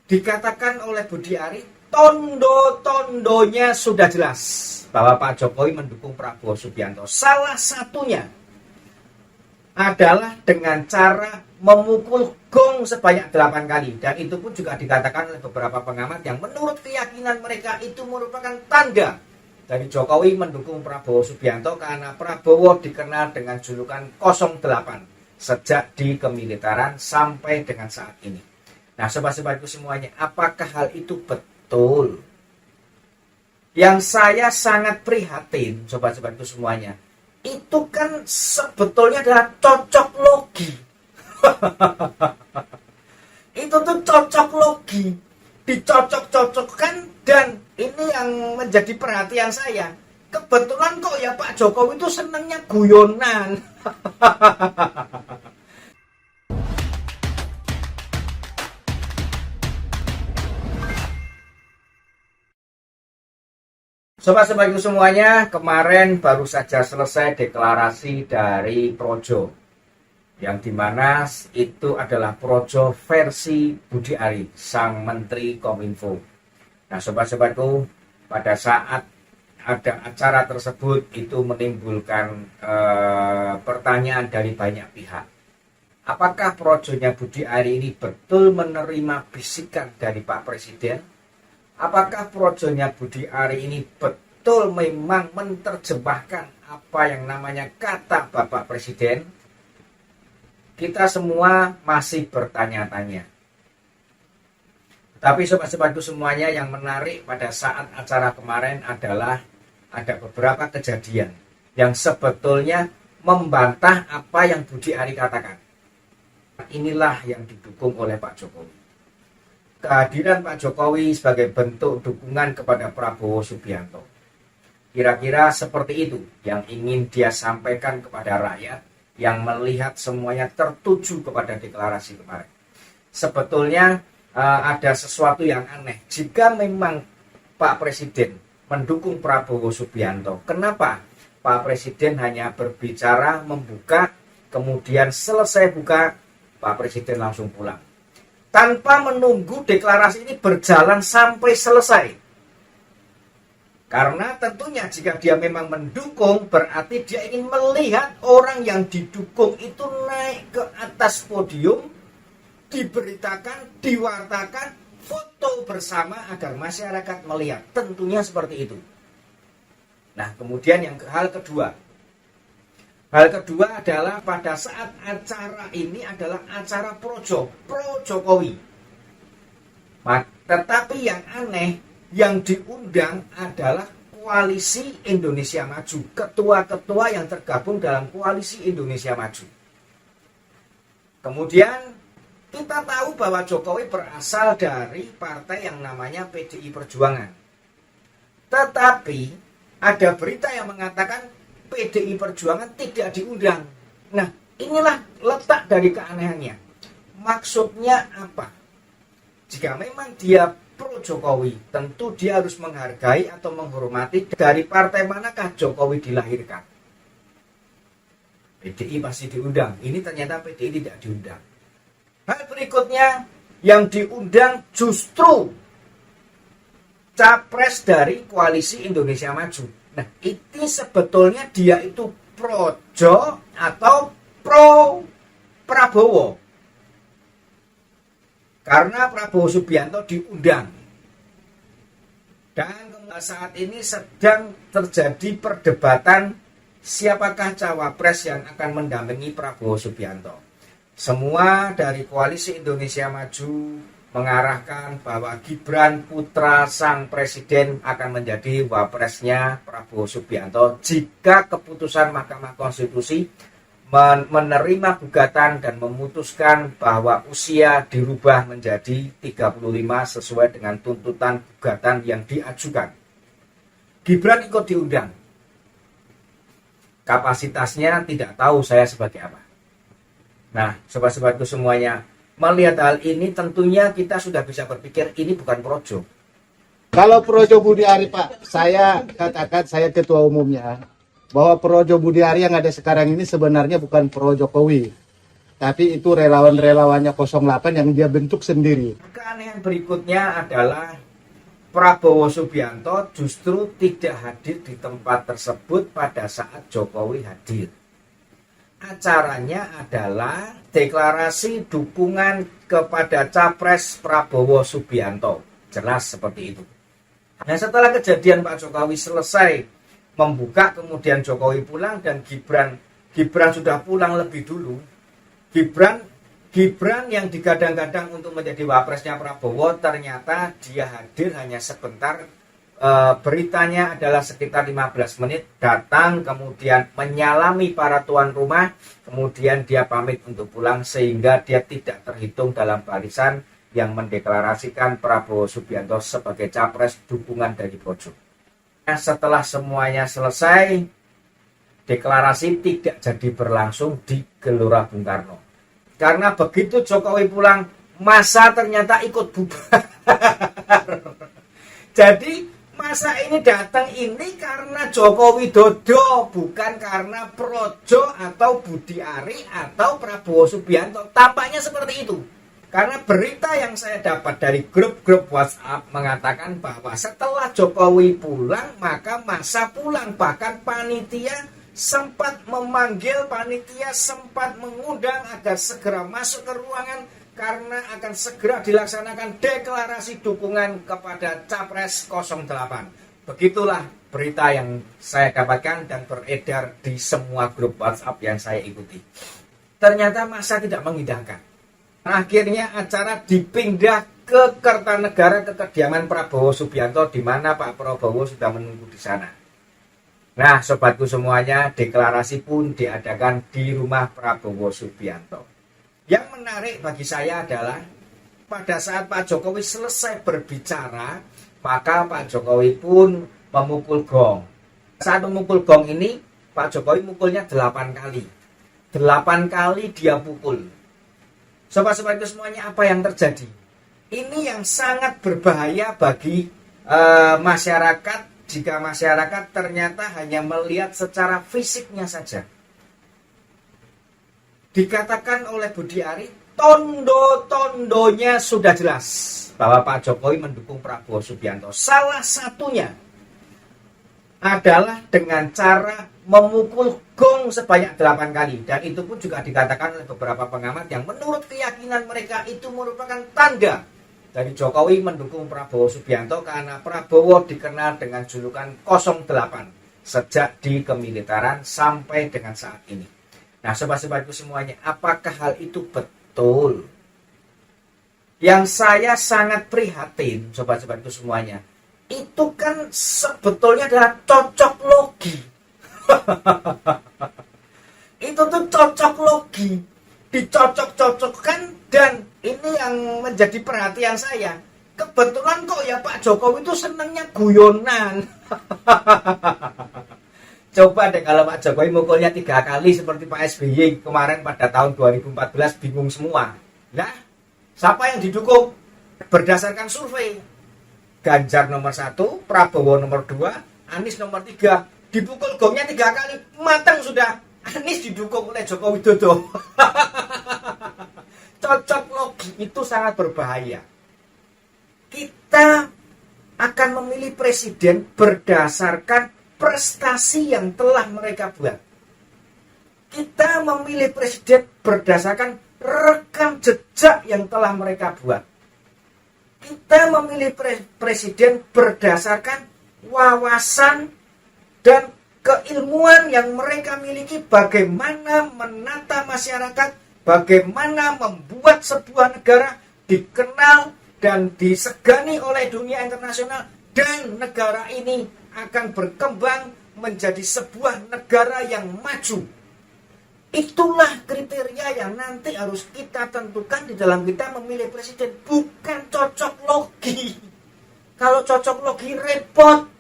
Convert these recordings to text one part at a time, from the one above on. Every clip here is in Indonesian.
dikatakan oleh Budi Ari, tondo-tondonya sudah jelas bahwa Pak Jokowi mendukung Prabowo Subianto. Salah satunya adalah dengan cara memukul gong sebanyak 8 kali. Dan itu pun juga dikatakan oleh beberapa pengamat yang menurut keyakinan mereka itu merupakan tanda dari Jokowi mendukung Prabowo Subianto, karena Prabowo dikenal dengan julukan 08 sejak di kemiliteran sampai dengan saat ini. Nah, sobat-sobatku semuanya, apakah hal itu betul? Yang saya sangat prihatin, sobat-sobatku semuanya, itu kan sebetulnya adalah cocok logi. Itu tuh cocok logi, dicocok-cocokkan. Dan ini yang menjadi perhatian saya, kebetulan kok ya Pak Jokowi itu senangnya guyonan. Sobat-sobatku semuanya, kemarin baru saja selesai deklarasi dari Projo, yang dimana itu adalah Projo versi Budi Ari, sang Menteri Kominfo. Nah, sobat-sobatku, pada saat ada acara tersebut itu menimbulkan pertanyaan dari banyak pihak. Apakah projonya Budi Ari ini betul menerima bisikan dari Pak Presiden? Apakah projonya Budi Ari ini betul memang menerjemahkan apa yang namanya kata Bapak Presiden? Kita semua masih bertanya-tanya. Tapi sobat-sobatku semuanya, yang menarik pada saat acara kemarin adalah ada beberapa kejadian yang sebetulnya membantah apa yang Budi Ari katakan. Inilah yang didukung oleh Pak Jokowi. Kehadiran Pak Jokowi sebagai bentuk dukungan kepada Prabowo Subianto. Kira-kira seperti itu yang ingin dia sampaikan kepada rakyat yang melihat semuanya tertuju kepada deklarasi kemarin. Sebetulnya ada sesuatu yang aneh. Jika memang Pak Presiden mendukung Prabowo Subianto, kenapa Pak Presiden hanya berbicara, membuka, kemudian selesai buka, Pak Presiden langsung pulang, tanpa menunggu deklarasi ini berjalan sampai selesai? Karena tentunya jika dia memang mendukung, berarti dia ingin melihat orang yang didukung itu naik ke atas podium, diberitakan, diwartakan, foto bersama agar masyarakat melihat. Tentunya seperti itu. Nah, kemudian hal kedua adalah pada saat acara ini adalah acara pro Jokowi. Tetapi yang aneh, yang diundang adalah Koalisi Indonesia Maju, ketua-ketua yang tergabung dalam Koalisi Indonesia Maju. Kemudian kita tahu bahwa Jokowi berasal dari partai yang namanya PDI Perjuangan. Tetapi ada berita yang mengatakan PDI Perjuangan tidak diundang. Nah, inilah letak dari keanehannya. Maksudnya apa? Jika memang dia pro Jokowi, tentu dia harus menghargai atau menghormati dari partai manakah Jokowi dilahirkan. PDI pasti diundang. Ini ternyata PDI tidak diundang. Hal berikutnya, yang diundang justru capres dari Koalisi Indonesia Maju. Nah, itu sebetulnya dia itu projo atau pro Prabowo. Karena Prabowo Subianto diundang. Dan saat ini sedang terjadi perdebatan siapakah cawapres yang akan mendampingi Prabowo Subianto. Semua dari Koalisi Indonesia Maju mengarahkan bahwa Gibran putra sang presiden akan menjadi wapresnya Prabowo Subianto jika keputusan Mahkamah Konstitusi menerima gugatan dan memutuskan bahwa usia dirubah menjadi 35 sesuai dengan tuntutan gugatan yang diajukan. Gibran ikut diundang. Kapasitasnya tidak tahu saya sebagai apa. Nah, sobat-sobatku semuanya, melihat hal ini tentunya kita sudah bisa berpikir ini bukan projo. Kalau projo Budi Ari, Pak, saya katakan, saya ketua umumnya, bahwa projo Budi Ari yang ada sekarang ini sebenarnya bukan pro Jokowi. tapi itu relawan-relawannya 08 yang dia bentuk sendiri. Keanehan berikutnya adalah Prabowo Subianto justru tidak hadir di tempat tersebut pada saat Jokowi hadir. Acaranya adalah deklarasi dukungan kepada Capres Prabowo Subianto. Jelas seperti itu. Nah, setelah kejadian Pak Jokowi selesai membuka, kemudian Jokowi pulang dan Gibran sudah pulang lebih dulu. Gibran yang digadang-gadang untuk menjadi wapresnya Prabowo, ternyata dia hadir hanya sebentar. Beritanya adalah sekitar 15 menit, datang kemudian menyalami para tuan rumah, kemudian dia pamit untuk pulang, sehingga dia tidak terhitung dalam barisan yang mendeklarasikan Prabowo Subianto sebagai capres dukungan dari Projo. Nah, setelah semuanya selesai, deklarasi tidak jadi berlangsung di Gelora Bung Karno. Karena begitu Jokowi pulang, massa ternyata ikut bubar. Jadi masa ini datang ini karena Joko Widodo, bukan karena Projo atau Budi Ari atau Prabowo Subianto. Tampaknya seperti itu. Karena berita yang saya dapat dari grup-grup WhatsApp mengatakan bahwa setelah Jokowi pulang, maka masa pulang. Bahkan panitia sempat memanggil, panitia sempat mengundang agar segera masuk ke ruangan karena akan segera dilaksanakan deklarasi dukungan kepada Capres 08. Begitulah berita yang saya dapatkan dan beredar di semua grup WhatsApp yang saya ikuti. Ternyata masa tidak mengindahkan. Akhirnya acara dipindah ke Kertanegara, ke kediaman Prabowo Subianto, di mana Pak Prabowo sudah menunggu di sana. Nah, sobatku semuanya, deklarasi pun diadakan di rumah Prabowo Subianto. Yang menarik bagi saya adalah pada saat Pak Jokowi selesai berbicara, maka Pak Jokowi pun memukul gong. Saat memukul gong ini, Pak Jokowi mukulnya 8 kali. 8 kali dia pukul. Sobat-sobat itu semuanya, apa yang terjadi? Ini yang sangat berbahaya bagi masyarakat jika masyarakat ternyata hanya melihat secara fisiknya saja. Dikatakan oleh Budi Ari, tondo-tondonya sudah jelas bahwa Pak Jokowi mendukung Prabowo Subianto. Salah satunya adalah dengan cara memukul gong sebanyak 8 kali. Dan itu pun juga dikatakan oleh beberapa pengamat yang menurut keyakinan mereka itu merupakan tanda dari Jokowi mendukung Prabowo Subianto, karena Prabowo dikenal dengan julukan 08 sejak di kemiliteran sampai dengan saat ini. Nah, sobat-sobatku semuanya, apakah hal itu betul? Yang saya sangat prihatin, sobat-sobatku semuanya, itu kan sebetulnya adalah cocok logi. Itu tuh cocok logi, dicocok-cocokkan. Dan ini yang menjadi perhatian saya, kebetulan kok ya Pak Jokowi itu senangnya guyonan. Coba deh kalau Pak Jokowi mukulnya 3 kali seperti Pak SBY kemarin pada tahun 2014, bingung semua. Nah, siapa yang didukung? Berdasarkan survei, Ganjar nomor 1, Prabowo nomor 2, Anies nomor 3. Dipukul gongnya 3 kali, matang sudah. Anies didukung oleh Joko Widodo. Cocok logi itu sangat berbahaya. Kita akan memilih presiden berdasarkan prestasi yang telah mereka buat. Kita memilih presiden berdasarkan rekam jejak yang telah mereka buat. Kita memilih presiden berdasarkan wawasan dan keilmuan yang mereka miliki, bagaimana menata masyarakat, bagaimana membuat sebuah negara dikenal dan disegani oleh dunia internasional, dan negara ini akan berkembang menjadi sebuah negara yang maju. Itulah kriteria yang nanti harus kita tentukan di dalam kita memilih presiden, bukan cocok logi. Kalau cocok logi repot.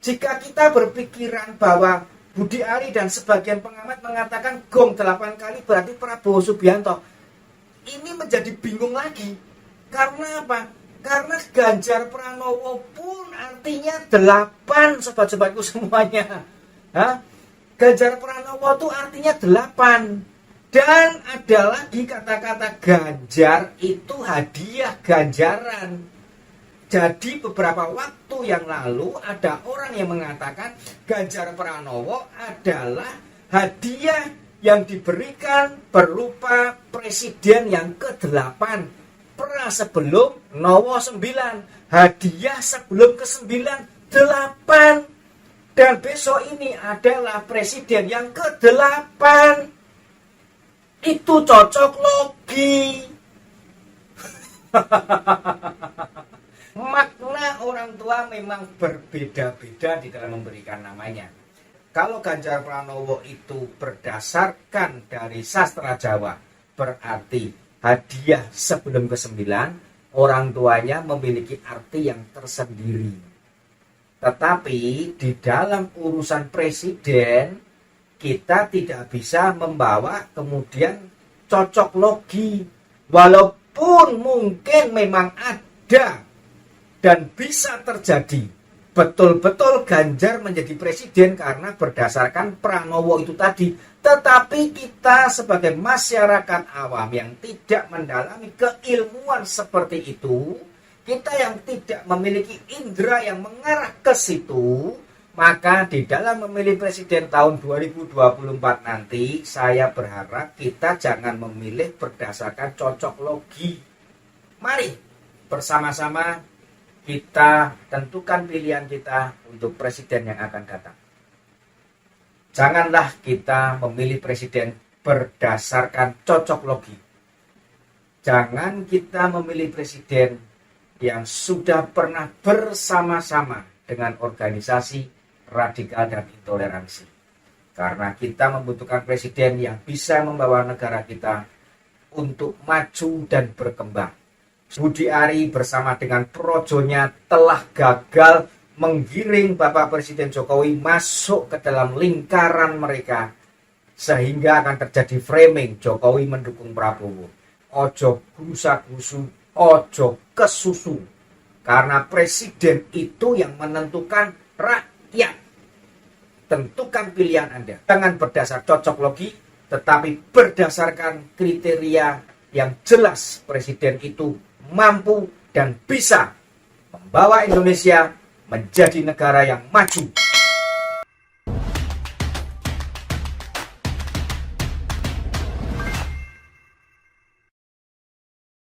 Jika kita berpikiran bahwa Budi Ari dan sebagian pengamat mengatakan gong 8 kali berarti Prabowo Subianto, ini menjadi bingung lagi. Karena apa? Karena Ganjar Pranowo pun artinya 8, sobat-sobatku semuanya. Ganjar Pranowo itu artinya 8. Dan ada lagi kata-kata ganjar itu hadiah ganjaran. Jadi beberapa waktu yang lalu ada orang yang mengatakan Ganjar Pranowo adalah hadiah yang diberikan berupa presiden yang ke-8 pra sebelum Nowo 9, hadiah sebelum ke-9 8, dan besok ini adalah presiden yang ke-8. Itu cocok logi. Makna orang tua memang berbeda-beda di dalam memberikan namanya. Kalau Ganjar Pranowo itu berdasarkan dari sastra Jawa, berarti hadiah sebelum ke-9, orang tuanya memiliki arti yang tersendiri. Tetapi di dalam urusan presiden, kita tidak bisa membawa kemudian cocok logi. Walaupun mungkin memang ada dan bisa terjadi betul-betul Ganjar menjadi presiden karena berdasarkan Pranowo itu tadi. Tetapi kita sebagai masyarakat awam yang tidak mendalami keilmuan seperti itu, kita yang tidak memiliki indera yang mengarah ke situ, maka di dalam memilih presiden tahun 2024 nanti, saya berharap kita jangan memilih berdasarkan cocok logi. Mari bersama-sama kita tentukan pilihan kita untuk presiden yang akan datang. Janganlah kita memilih presiden berdasarkan cocok logi. Jangan kita memilih presiden yang sudah pernah bersama-sama dengan organisasi radikal dan intoleransi. Karena kita membutuhkan presiden yang bisa membawa negara kita untuk maju dan berkembang. Budi Ari bersama dengan projonya telah gagal menggiring Bapak Presiden Jokowi masuk ke dalam lingkaran mereka, sehingga akan terjadi framing Jokowi mendukung Prabowo. Ojo gusa-gusu, ojo kesusu, karena presiden itu yang menentukan rakyat. Tentukan pilihan Anda, jangan berdasar cocok logi, tetapi berdasarkan kriteria yang jelas presiden itu mampu dan bisa membawa Indonesia menjadi negara yang maju